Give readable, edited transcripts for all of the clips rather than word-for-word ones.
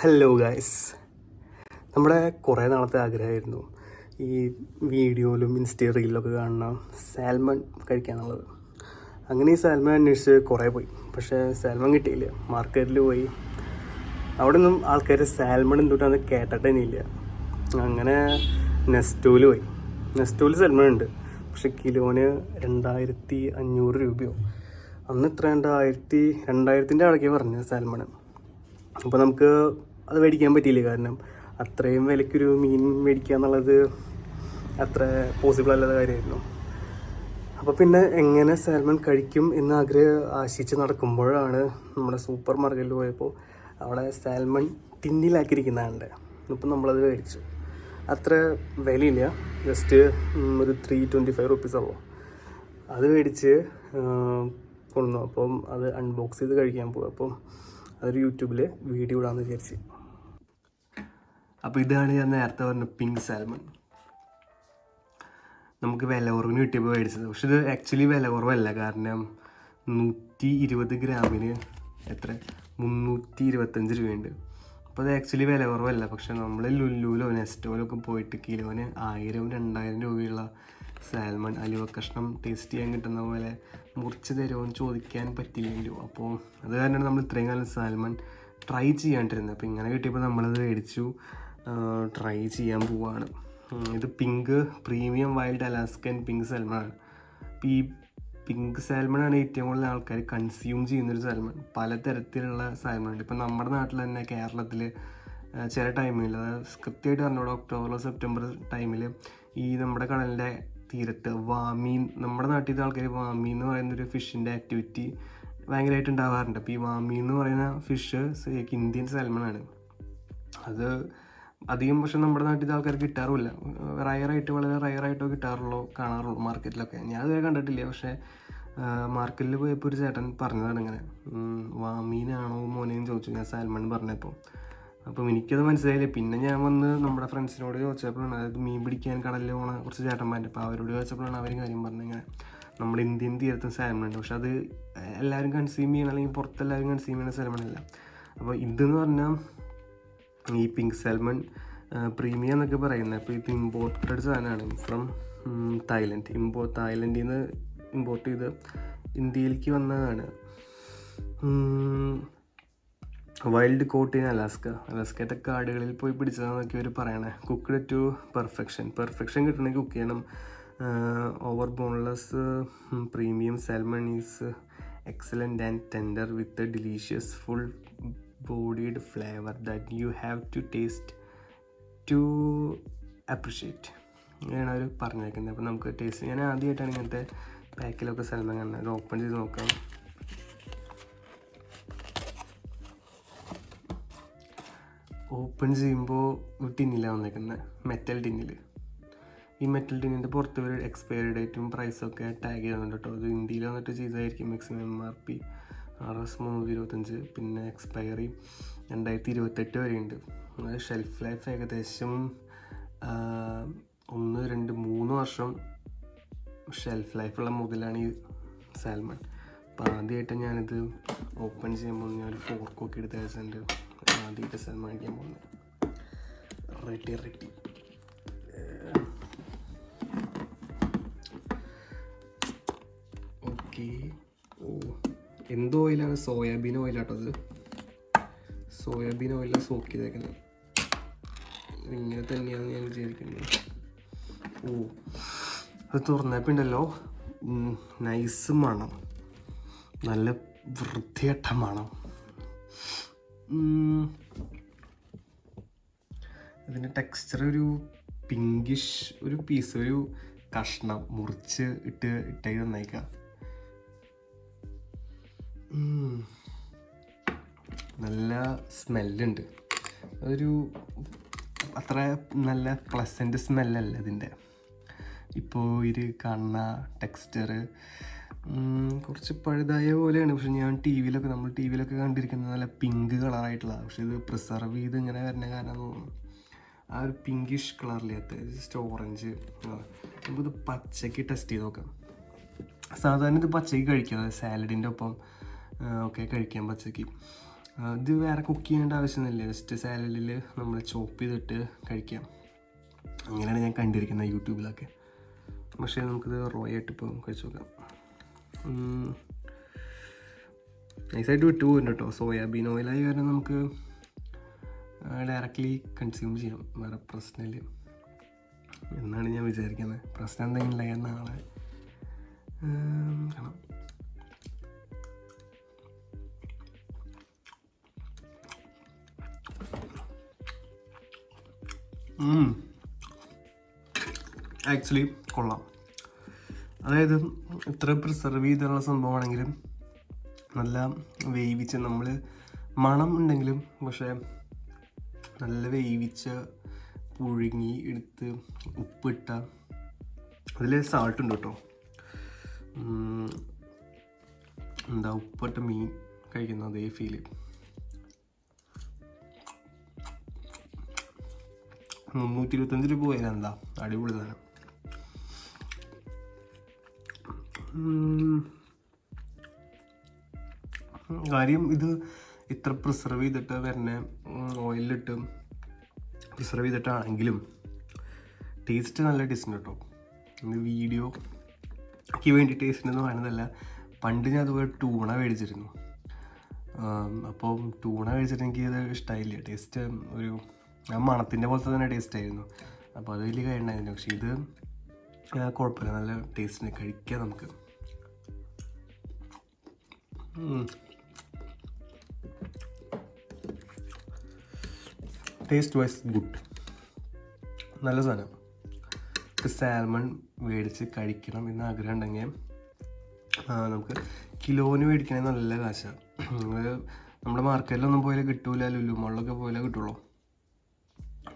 Hello guys, നമ്മുടെ കുറേ നാളത്തെ ആഗ്രഹമായിരുന്നു ഈ വീഡിയോയിലും റീലിലൊക്കെ കാണുന്ന സാൽമൺ കഴിക്കാന്നുള്ളത്. അങ്ങനെ ഈ സാൽമൺ അന്വേഷിച്ച് കുറേ പോയി, പക്ഷേ സാൽമൺ കിട്ടിയില്ല. മാർക്കറ്റിൽ പോയി, അവിടെ ഒന്നും ആൾക്കാർ സാൽമൺ എന്തുകൊണ്ടാന്ന് കേട്ടിട്ട് ഇല്ല. അങ്ങനെ നെസ്റ്റോയിൽ പോയി. നെസ്റ്റോയിൽ സാൽമൺ ഉണ്ട്, പക്ഷെ കിലോന് 2500 രൂപയോ അന്ന് ഇത്ര 2000-ൻ്റെ അടക്കേ പറഞ്ഞ സാൽമൺ. അപ്പോൾ നമുക്ക് അത് മേടിക്കാൻ പറ്റിയില്ല, കാരണം അത്രയും വിലയ്ക്കൊരു മീൻ മേടിക്കുക എന്നുള്ളത് അത്ര പോസിബിൾ അല്ലാത്ത കാര്യമായിരുന്നു. അപ്പോൾ പിന്നെ എങ്ങനെ സാൽമൺ കഴിക്കും എന്ന് ആശിച്ച് നടക്കുമ്പോഴാണ് നമ്മുടെ സൂപ്പർ മാർക്കറ്റിൽ പോയപ്പോൾ അവിടെ സാൽമൺ ടിന്നിലാക്കിയിരിക്കുന്നതാണ്. അപ്പം നമ്മളത് മേടിച്ചു. അത്ര വിലയില്ല, ജസ്റ്റ് ഒരു 325 റുപ്പീസ് ആവും. അത് മേടിച്ച് കൊണ്ടുവന്നു. അപ്പം അത് അൺബോക്സ് ചെയ്ത് കഴിക്കാൻ പോകും. അപ്പം അതൊരു യൂട്യൂബിൽ വീഡിയോ ഇടാമെന്ന് വിചാരിച്ച്. അപ്പോൾ ഇതാണ് ഞാൻ നേരത്തെ പറഞ്ഞ പിങ്ക് സാൽമൺ. നമുക്ക് വില കുറവിന് കിട്ടിയപ്പോൾ മേടിച്ചത്. പക്ഷെ ഇത് ആക്ച്വലി വില കുറവല്ല, കാരണം 120 ഗ്രാമിന് 325 രൂപയുണ്ട്. അപ്പോൾ അത് ആക്ച്വലി വില കുറവല്ല. പക്ഷെ നമ്മൾ ലുലുവിലോ നെസ്റ്റോയിലൊക്കെ പോയിട്ട് കിലോന് 1000-2000 രൂപയുള്ള സാൽമൺ അലുവ കഷ്ണം ടേസ്റ്റ് ചെയ്യാൻ കിട്ടുന്ന പോലെ മുറിച്ച് തരുമോയെന്ന് ചോദിക്കാൻ പറ്റില്ലല്ലോ. അപ്പോൾ അത് കാരണമാണ് നമ്മൾ ഇത്രയും കാലം സാൽമൺ ട്രൈ ചെയ്യാണ്ടിരുന്നത്. അപ്പോൾ ഇങ്ങനെ കിട്ടിയപ്പോൾ നമ്മളത് മേടിച്ചു, ട്രൈ ചെയ്യാൻ പോവാണ്. ഇത് pink premium wild Alaskan pink salmon. അപ്പോൾ ഈ പിങ്ക് സാൽമണാണ് ഏറ്റവും കൂടുതൽ ആൾക്കാർ കൺസ്യൂം ചെയ്യുന്നൊരു സാൽമൺ. പലതരത്തിലുള്ള സാൽമൺ ഉണ്ട്. ഇപ്പം നമ്മുടെ നാട്ടിൽ തന്നെ കേരളത്തിൽ ചില ടൈമിൽ, കൃത്യമായിട്ട് പറഞ്ഞോളൂ, ഒക്ടോബർ സെപ്റ്റംബർ ടൈമിൽ ഈ നമ്മുടെ കടലിൻ്റെ തീരത്ത് വാമീൻ, നമ്മുടെ നാട്ടിൽ ആൾക്കാർ വാമീൻ എന്ന് പറയുന്നൊരു ഫിഷിൻ്റെ ആക്ടിവിറ്റി ഭയങ്കരമായിട്ട് ഉണ്ടാവാറുണ്ട്. അപ്പോൾ ഈ വാമീൻ എന്ന് പറയുന്ന ഫിഷ് ഇന്ത്യൻ സാൽമണാണ്. അത് അധികം പക്ഷെ നമ്മുടെ നാട്ടിൽ ആൾക്കാർ കിട്ടാറുമില്ല. വളരെ റയറായിട്ടോ കാണാറുള്ളൂ മാർക്കറ്റിലൊക്കെ. ഞാൻ അതുവരെ കണ്ടിട്ടില്ല. പക്ഷേ മാർക്കറ്റിൽ പോയപ്പോൾ ഒരു ചേട്ടൻ പറഞ്ഞതാണ് ഇങ്ങനെ, വാമീനാണോ മോനെന്ന് ചോദിച്ചു. ഞാൻ സാൽമൺ പറഞ്ഞപ്പോൾ. അപ്പം എനിക്കത് മനസ്സിലായില്ല. പിന്നെ ഞാൻ വന്ന് നമ്മുടെ ഫ്രണ്ട്സിനോട് ചോദിച്ചപ്പോഴാണ്, അതായത് മീൻ പിടിക്കാൻ കടലിൽ പോണ കുറച്ച് ചേട്ടന്മാരുണ്ട്, അപ്പോൾ അവരോട് ചോദിച്ചപ്പോഴാണ് അവർ കാര്യം പറഞ്ഞത്, ഇങ്ങനെ നമ്മുടെ ഇന്ത്യൻ തീരത്തും സാൽമൺ ഉണ്ട്, പക്ഷെ അത് എല്ലാവരും കൺസ്യൂം ചെയ്യണം, അല്ലെങ്കിൽ പുറത്തെല്ലാവരും കൺസ്യൂം ചെയ്യുന്ന സാൽമണല്ല. അപ്പോൾ ഇതെന്ന് പറഞ്ഞാൽ ഈ പിങ്ക് സാൽമൺ പ്രീമിയം എന്നൊക്കെ പറയുന്നത്. അപ്പോൾ ഇത് ഇമ്പോർട്ടഡ് സാധനമാണ് ഫ്രം തായ്ലൻഡ്. തായ്ലൻഡിൽ നിന്ന് ഇമ്പോർട്ട് ചെയ്ത് ഇന്ത്യയിലേക്ക് വന്നതാണ്. വൈൽഡ് കോട്ട് ഇൻ അലാസ്കത്തെ കാടുകളിൽ പോയി പിടിച്ചതാണെന്നൊക്കെ അവർ പറയണേ. കുക്ക്ഡ് ടു പെർഫെക്ഷൻ കിട്ടണമെങ്കിൽ കുക്ക് ചെയ്യണം. Over boneless premium salmon is excellent and tender with a delicious full bodied flavor that you have to taste to appreciate. അങ്ങനെയാണ് അവർ പറഞ്ഞേക്കുന്നത്. അപ്പോൾ നമുക്ക് ടേസ്റ്റ്, ഞാൻ ആദ്യമായിട്ടാണ് ഇങ്ങനത്തെ പാക്കിലൊക്കെ സാൽമൺ കാണുന്നത്. അത് ഓപ്പൺ ചെയ്ത് നോക്കാം. ഓപ്പൺ ചെയ്യുമ്പോൾ ടിന്നിലാണ് വന്നേക്കുന്നത്, മെറ്റൽ ടിന്നിൽ. ഈ മെറ്റൽ ടിന്നിൻ്റെ പുറത്ത് ഒരു എക്സ്പയറി ഡേറ്റും പ്രൈസൊക്കെ ടാഗ് ചെയ്യുന്നുണ്ട് കേട്ടോ. അത് ഇന്ത്യയിൽ വന്നിട്ട് ചെയ്തായിരിക്കും. മാക്സിമം MRP RS 325, പിന്നെ എക്സ്പയറി 2028 വരെയുണ്ട്. അത് ഷെൽഫ് ലൈഫ് ഏകദേശം 1, 2, 3 വർഷം ഷെൽഫ് ലൈഫുള്ള മുതലാണ് ഈ സാൽമൺ. അപ്പോൾ ആദ്യമായിട്ട് ഞാനിത് ഓപ്പൺ ചെയ്യുമ്പോൾ ഞാനൊരു ഫോർക്കൊക്കെ എടുത്ത് വെച്ചിട്ടുണ്ട്. ആദ്യമായിട്ട് സാൽമൺ കഴിക്കാൻ പോകുന്നത്. Ready okay. എന്ത് ഓയിലാണ്? സോയാബീൻ ഓയിലാട്ടോ. അത് സോയാബീൻ ഓയിലാണ് സോക്ക് ചെയ്തേക്കുന്നത്. ഇങ്ങനെ തന്നെയാണ് ഞാൻ വിചാരിക്കുന്നത്. അത് തുറന്നപ്പോൾ ഉണ്ടല്ലോ, നൈസ് മണം, നല്ല വൃത്തികെട്ട മണം. അതിൻ്റെ ടെക്സ്ചർ ഒരു പിങ്കിഷ്, ഒരു പീസ്, ഒരു കഷ്ണം മുറിച്ച് ഇട്ടേക്ക് നന്നായിക്കാം. നല്ല സ്മെല്ലുണ്ട്. ഒരു അത്ര നല്ല പ്ലസൻറ്റ് സ്മെല്ലല്ല ഇതിൻ്റെ. ഇപ്പോൾ ഇത് കാണുന്ന ടെക്സ്ചർ കുറച്ച് പഴുതായ പോലെയാണ്. പക്ഷെ നമ്മൾ ടി വിയിലൊക്കെ കണ്ടിരിക്കുന്നത് നല്ല പിങ്ക് കളറായിട്ടുള്ളതാണ്. പക്ഷെ ഇത് പ്രിസർവ് ചെയ്ത് ഇങ്ങനെ വരുന്ന കാരണം തോന്നുന്നു. ആ ഒരു പിങ്കിഷ് കളറില്ലാത്ത ജസ്റ്റ് ഓറഞ്ച്. നമുക്കിത് പച്ചയ്ക്ക് ടെസ്റ്റ് ചെയ്ത് നോക്കാം. സാധാരണ ഇത് പച്ചയ്ക്ക് കഴിക്കാം, സാലഡിൻ്റെ ഒപ്പം ഒക്കെ കഴിക്കാം പച്ചയ്ക്ക്. ഇത് വേറെ കുക്ക് ചെയ്യേണ്ട ആവശ്യമൊന്നുമില്ല, ജസ്റ്റ് സാലഡിൽ നമ്മൾ ചോപ്പ് ചെയ്തിട്ട് കഴിക്കാം. അങ്ങനെയാണ് ഞാൻ കണ്ടിരിക്കുന്നത് യൂട്യൂബിലൊക്കെ. പക്ഷേ നമുക്കിത് റോ ആയിട്ട് ഇപ്പോൾ കഴിച്ചു നോക്കാം. നൈസായിട്ട് വിട്ടു പോകുന്നുണ്ട് കേട്ടോ. സോയാബീൻ ഓയിലായ കാരണം നമുക്ക് ഡയറക്റ്റ്ലി കൺസ്യൂം ചെയ്യാം, വേറെ പ്രശ്നമില്ല എന്നാണ് ഞാൻ വിചാരിക്കുന്നത്. പ്രശ്നം എന്തെങ്കിലും ഇല്ല നാളെ കാണാം. ആക്ച്വലി കൊള്ളാം. അതായത് ഇത്ര പ്രിസർവ് ചെയ്തുള്ള സംഭവമാണെങ്കിലും നല്ല വേവിച്ച്, നമ്മൾ മണം ഉണ്ടെങ്കിലും പക്ഷേ നല്ല വേവിച്ച പുഴുങ്ങി എടുത്ത് ഉപ്പിട്ട, അതിൽ സാൾട്ട് ഉണ്ട് കേട്ടോ. എന്താ ഉപ്പിട്ട മീൻ കഴിക്കുന്ന അതേ ഫീല്. 325 രൂപ പോയാൽ എന്താ അടിപൊളി സാധനം. കാര്യം ഇത് ഇത്ര പ്രിസർവ് ചെയ്തിട്ട് വരുന്ന ഓയിലിട്ട് പ്രിസർവ് ചെയ്തിട്ടാണെങ്കിലും ടേസ്റ്റ് നല്ല ടേസ്റ്റ് കേട്ടോ. ഇത് വീഡിയോക്ക് വേണ്ടി ടേസ്റ്റിനൊന്നും വേണമെന്നല്ല. പണ്ട് ഞാൻ അതുപോലെ ടൂണ മേടിച്ചിരുന്നു. അപ്പോൾ ടൂണ മേടിച്ചിട്ട് എനിക്കത് ഇഷ്ടമായില്ല. ടേസ്റ്റ് ഒരു മണത്തിൻ്റെ പോലത്തെ തന്നെ ടേസ്റ്റ് ആയിരുന്നു. അപ്പോൾ അത് വലിയ കാര്യം ഉണ്ടായിരുന്നു. പക്ഷേ ഇത് കുഴപ്പമില്ല, നല്ല ടേസ്റ്റിന് കഴിക്കാം നമുക്ക്. ടേസ്റ്റ് വൈസ് ഗുഡ്, നല്ല സാധനം. സാൽമൺ മേടിച്ച് കഴിക്കണം എന്ന് ആഗ്രഹം ഉണ്ടെങ്കിൽ നമുക്ക് കിലോന് മേടിക്കണമെങ്കിൽ നല്ല കാശാണ്. നമ്മുടെ മാർക്കറ്റിലൊന്നും പോയാലും കിട്ടൂല, ലുലു മാളിലൊക്കെ പോയാലേ കിട്ടുള്ളൂ.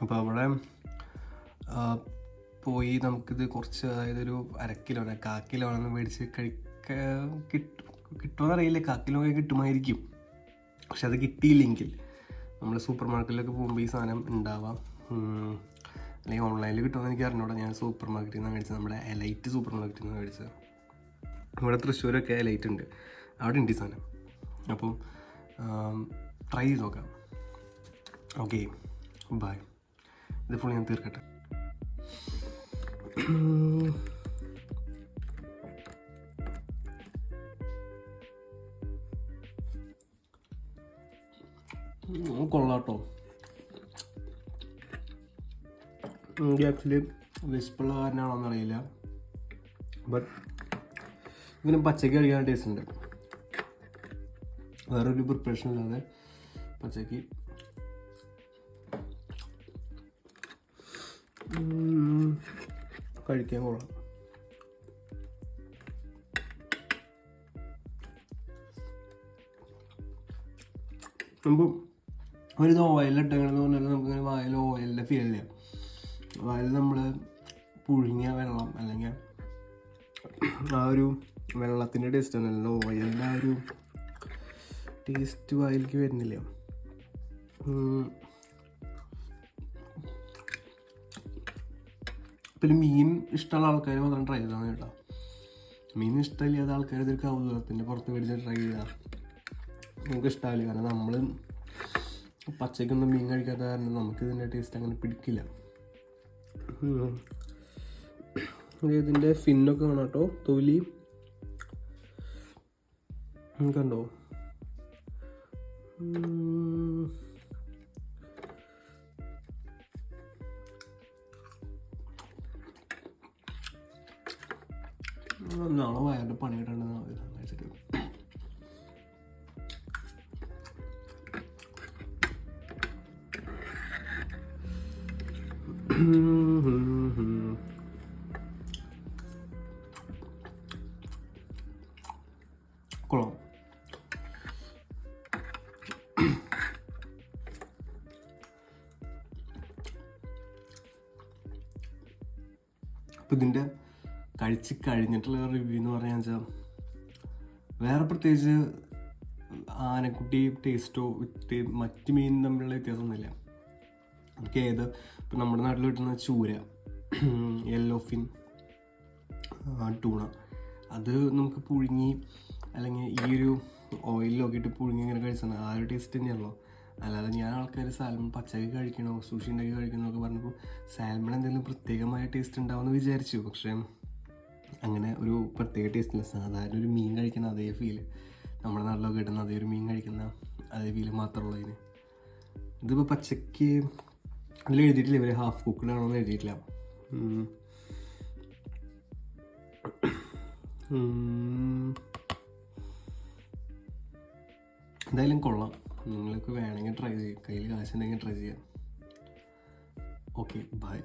അപ്പോൾ അവിടെ പോയി നമുക്കിത് കുറച്ച്, അതായത് ഒരു 1/2 കിലോനോ 1/4 കിലോനൊന്നും മേടിച്ച് കിട്ടുമെന്നറിയില്ല. 1/4 കിലോ കിട്ടുമായിരിക്കും. പക്ഷെ അത് കിട്ടിയില്ലെങ്കിൽ നമ്മൾ സൂപ്പർ മാർക്കറ്റിലൊക്കെ പോകുമ്പോൾ ഈ സാധനം ഉണ്ടാവാം. അല്ലെങ്കിൽ ഓൺലൈനിൽ കിട്ടുമെന്ന് എനിക്ക് അറിഞ്ഞൂടാ. ഞാൻ സൂപ്പർ മാർക്കറ്റിൽ നിന്നാണ് മേടിച്ചത്, നമ്മുടെ എലൈറ്റ് സൂപ്പർ മാർക്കറ്റിൽ നിന്നാണ് മേടിച്ചത്. ഇവിടെ തൃശ്ശൂരൊക്കെ എലൈറ്റ് ഉണ്ട്, അവിടെ ഉണ്ട് ഈ സാധനം. അപ്പം ട്രൈ ചെയ്ത് നോക്കാം. Okay, by. ഇത് ഫുൾ ഞാൻ തീർക്കട്ടെ. കൊള്ളാട്ടോ. എനിക്ക് ആക്ച്വലി വിശപ്പുള്ള കാരനാണോന്ന് അറിയില്ല, ബട്ട് ഇതിന് പച്ചക്ക് കഴിക്കാൻ ടേസ്റ്റ് ഉണ്ട്. വേറൊരു പ്രിപ്പറേഷൻ ഇല്ലാതെ പച്ചക്ക് കഴിക്കാൻ കൊള്ളാം. നമുക്ക് ഒരു ഓയിലിട്ടെന്ന് പറഞ്ഞാൽ നമുക്കിങ്ങനെ വായിൽ ഓയിലിൻ്റെ ഫീലില്ല. വായിൽ നമ്മൾ പുഴുങ്ങിയ വെള്ളം അല്ലെങ്കിൽ ആ ഒരു വെള്ളത്തിൻ്റെ ടേസ്റ്റ് ആണല്ലോ, ഓയിലിൻ്റെ ആ ഒരു ടേസ്റ്റ് വായിലേക്ക് വരുന്നില്ല. പിന്നെ മീൻ ഇഷ്ടമുള്ള ആൾക്കാർ മാത്രം ട്രൈ ചെയ്താൽ കേട്ടോ. മീൻ ഇഷ്ടമില്ലാത്ത ആൾക്കാർ ഇതൊരു കൗതുകത്തിൻ്റെ പുറത്ത് മേടിച്ച് ട്രൈ ചെയ്താൽ നമുക്ക് ഇഷ്ടമാവില്ല. കാരണം നമ്മൾ പച്ചയ്ക്കൊന്നും മീൻ കഴിക്കാത്ത കാരണം നമുക്ക് ഇതിൻ്റെ ടേസ്റ്റ് അങ്ങനെ പിടിക്കില്ല. ഇതിൻ്റെ ഫിന്നൊക്കെ കാണാം കേട്ടോ, തൊലി കണ്ടോ. നാളെ വയറിൻ്റെ പണി കിട്ടേണ്ടത് വെച്ചിട്ട് കൊള്ളാം. അപ്പം ഇതിൻ്റെ കഴിച്ച് കഴിഞ്ഞിട്ടുള്ള റിവ്യൂ എന്ന് പറയാന്ന് വെച്ചാൽ വേറെ പ്രത്യേകിച്ച് ആനക്കുട്ടി ടേസ്റ്റോ മറ്റ് മീൻ തമ്മിലുള്ള വ്യത്യാസമൊന്നുമില്ല. നമുക്ക് ഇപ്പം നമ്മുടെ നാട്ടിൽ കിട്ടുന്ന ചൂര, യെല്ലോ ഫിൻ, ടൂണ, അത് നമുക്ക് പുഴുങ്ങി അല്ലെങ്കിൽ ഈ ഒരു ഓയിലൊക്കെ ഇട്ട് പുഴുങ്ങി ഇങ്ങനെ കഴിച്ചാൽ ആ ഒരു ടേസ്റ്റ് തന്നെയാണല്ലോ. അല്ലാതെ ഞാൻ ആൾക്കാർ സാൽമൺ പച്ചക്ക് കഴിക്കണോ സുഷി ഉണ്ടാക്കി കഴിക്കണോ എന്നൊക്കെ പറഞ്ഞപ്പോൾ സാൽമൺ എന്തെങ്കിലും പ്രത്യേകമായ ടേസ്റ്റ് ഉണ്ടാവുമെന്ന് വിചാരിച്ചു. പക്ഷേ അങ്ങനെ ഒരു പ്രത്യേക ടേസ്റ്റില്ല. സാധാരണ ഒരു മീൻ കഴിക്കുന്ന അതേ ഫീല്, നമ്മുടെ നാട്ടിലൊക്കെ കിട്ടുന്ന അതേ ഒരു മീൻ കഴിക്കുന്ന അതേ ഫീല് മാത്രമുള്ളൂ അതിന്. ഇതിപ്പോൾ പച്ചക്ക് അതിൽ എഴുതിയിട്ടില്ല ഇവർ ഹാഫ് കുക്ക്ഡ് ആണോ എന്ന് എഴുതിയിട്ടില്ല. എന്തായാലും കൊള്ളാം. നിങ്ങൾക്ക് വേണമെങ്കിൽ ട്രൈ ചെയ്യും, കയ്യിൽ കാശുണ്ടെങ്കിൽ ട്രൈ ചെയ്യാം. Okay, by.